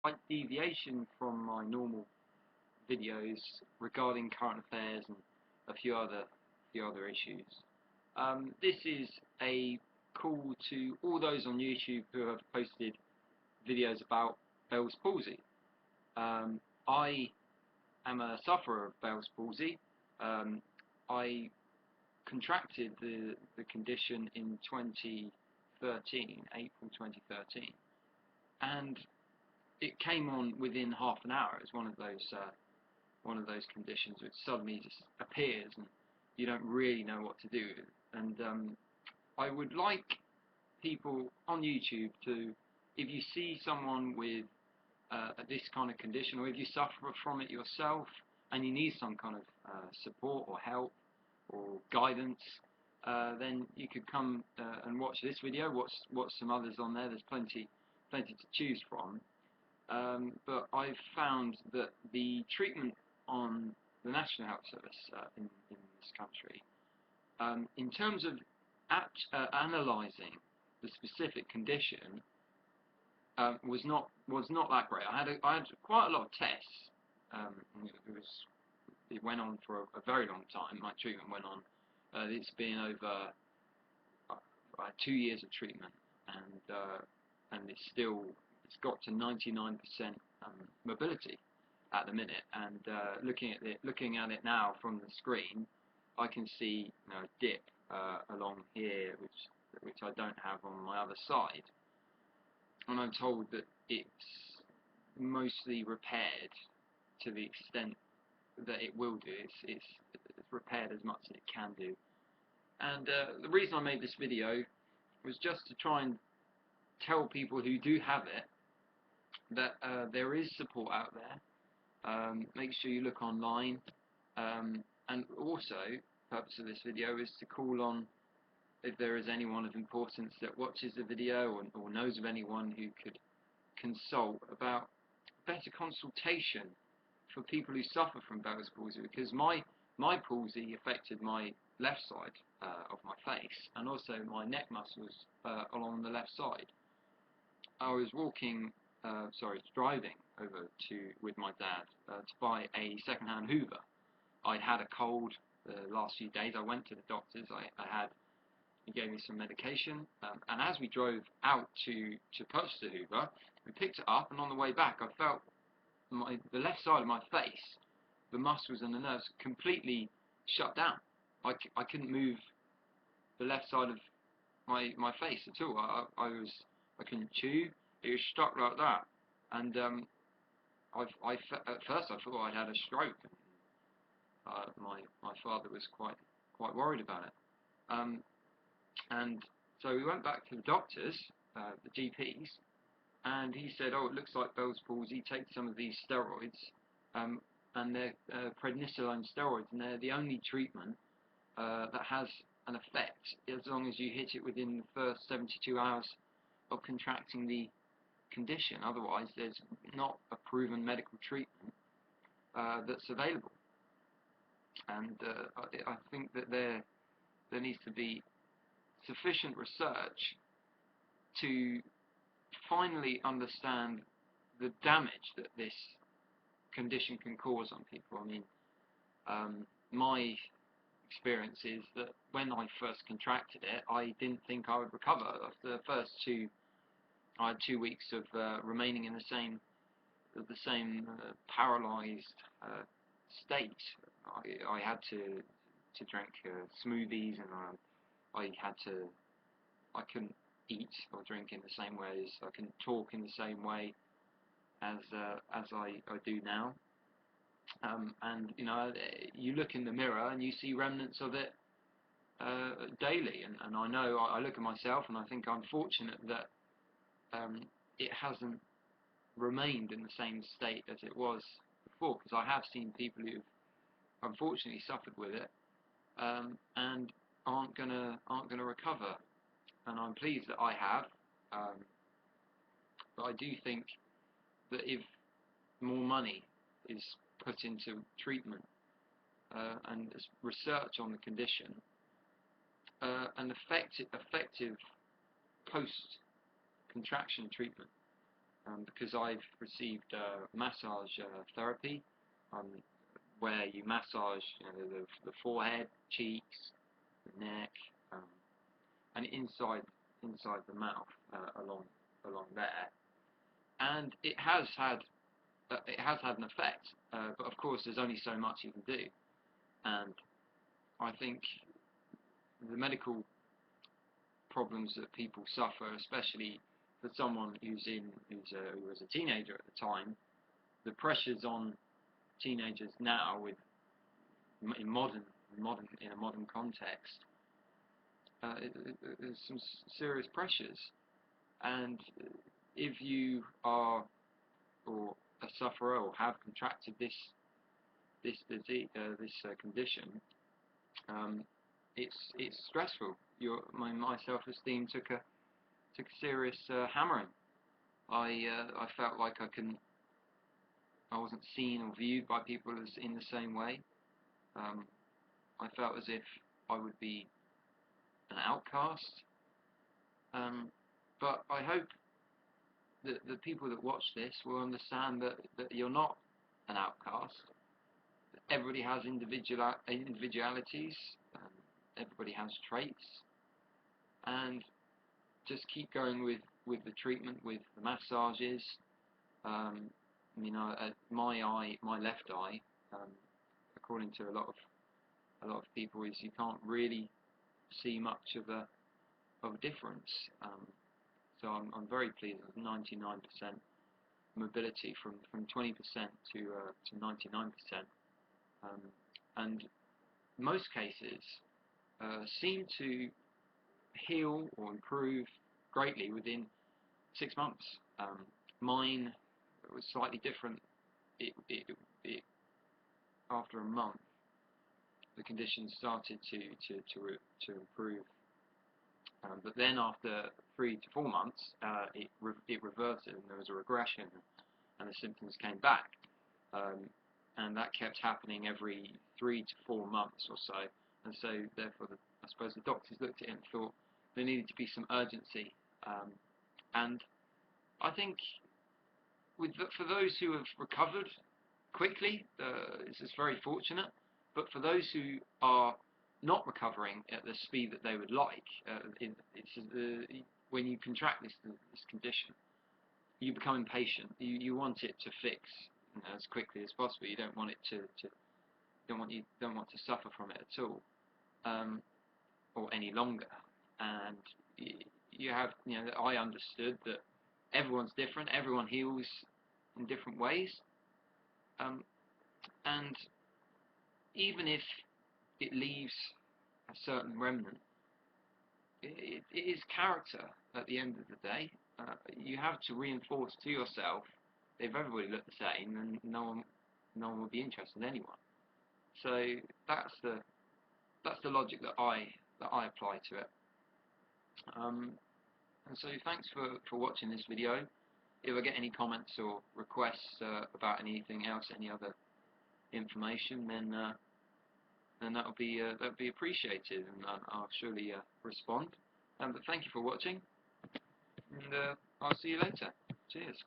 slight deviation from my normal videos regarding current affairs and a few other issues. This is a call to all those on YouTube who have posted videos about Bell's palsy. I am a sufferer of Bell's palsy. I contracted the condition in 2013, April 2013, and it came on within half an hour. It was one of those conditions which suddenly just appears and you don't really know what to do with it. And I would like people on YouTube to, if you see someone with this kind of condition, or if you suffer from it yourself and you need some kind of support or help or guidance, then you could come and watch this video, watch some others on there. There's plenty to choose from. But I've found that the treatment on the National Health Service in this country, in terms of analysing the specific condition, was not that great. I had quite a lot of tests. It went on for a very long time. My treatment went on. It's been over 2 years of treatment, and it's got to 99% mobility at the minute. And looking at it now from the screen, I can see, a dip along here, which I don't have on my other side. And I'm told that it's mostly repaired to the extent that it will do. It's repaired as much as it can do. And the reason I made this video was just to try and tell people who do have it that there is support out there. Make sure you look online, and also the purpose of this video is to call on, if there is anyone of importance that watches the video or knows of anyone who could consult about better consultation for people who suffer from Bell's palsy, because my palsy affected my left side of my face and also my neck muscles along the left side. I was driving over with my dad to buy a second-hand Hoover. I'd had a cold the last few days. I went to the doctors. He gave me some medication, and as we drove out to purchase the Hoover, we picked it up, and on the way back I felt the left side of my face, the muscles and the nerves completely shut down. I couldn't move the left side of my face at all. I couldn't chew. It was stuck like that, and at first I thought I'd had a stroke. My father was quite worried about it. And so we went back to the doctors, the GPs, and he said, "Oh, it looks like Bell's palsy. Take some of these steroids, and they're prednisolone steroids, and they're the only treatment that has an effect as long as you hit it within the first 72 hours of contracting the condition. Otherwise, there's not a proven medical treatment that's available." And I think that there needs to be sufficient research to finally understand the damage that this condition can cause on people. I mean, my experience is that when I first contracted it, I didn't think I would recover. After the first I had 2 weeks of remaining in the same paralysed state. I had to drink smoothies, and I couldn't eat or drink in the same way, as I couldn't talk in the same way as I do now. And you look in the mirror and you see remnants of it daily. And I know I look at myself and I think I'm fortunate that it hasn't remained in the same state as it was before, because I have seen people who've unfortunately suffered with it and aren't gonna recover. And I'm pleased that I have, but I do think that if more money is put into treatment and research on the condition, and effective post-contraction treatment, because I've received massage therapy, where you massage the forehead, cheeks, the neck, and inside the mouth, along there, and it has had an effect. But of course, there's only so much you can do, and I think the medical problems that people suffer, especially for someone who was a teenager at the time, the pressures on teenagers now in a modern context, there's some serious pressures, and if you are or a sufferer or have contracted this disease, this condition, it's stressful. My self-esteem took a serious hammering. I felt like I wasn't seen or viewed by people as in the same way. I felt as if I would be an outcast. But I hope that the people that watch this will understand that you're not an outcast. Everybody has individualities. Everybody has traits, and just keep going with the treatment, with the massages. My left eye, according to a lot of people, is you can't really see much of a difference. So I'm very pleased with 99% mobility from 20% to 99%, and most cases seem to heal or improve greatly within 6 months. Mine was slightly different. It after a month, the condition started to improve, but then after 3 to 4 months, it reverted, and there was a regression, and the symptoms came back, and that kept happening every 3 to 4 months or so. And so, therefore, I suppose the doctors looked at it and thought there needed to be some urgency. And I think for those who have recovered quickly, this is very fortunate. But for those who are not recovering at the speed that they would like, when you contract this condition, you become impatient. You want it to fix as quickly as possible. You don't want it don't want to suffer from it at all, or any longer. And I understood that everyone's different. Everyone heals in different ways, and even if it leaves a certain remnant, it is character at the end of the day. You have to reinforce to yourself that if everybody looked the same, then no one would be interested in anyone. So that's the logic that I apply to it. And so thanks for watching this video. If I get any comments or requests about anything else, any other information, then that'll be appreciated, and I'll surely respond. But thank you for watching, and I'll see you later. Cheers.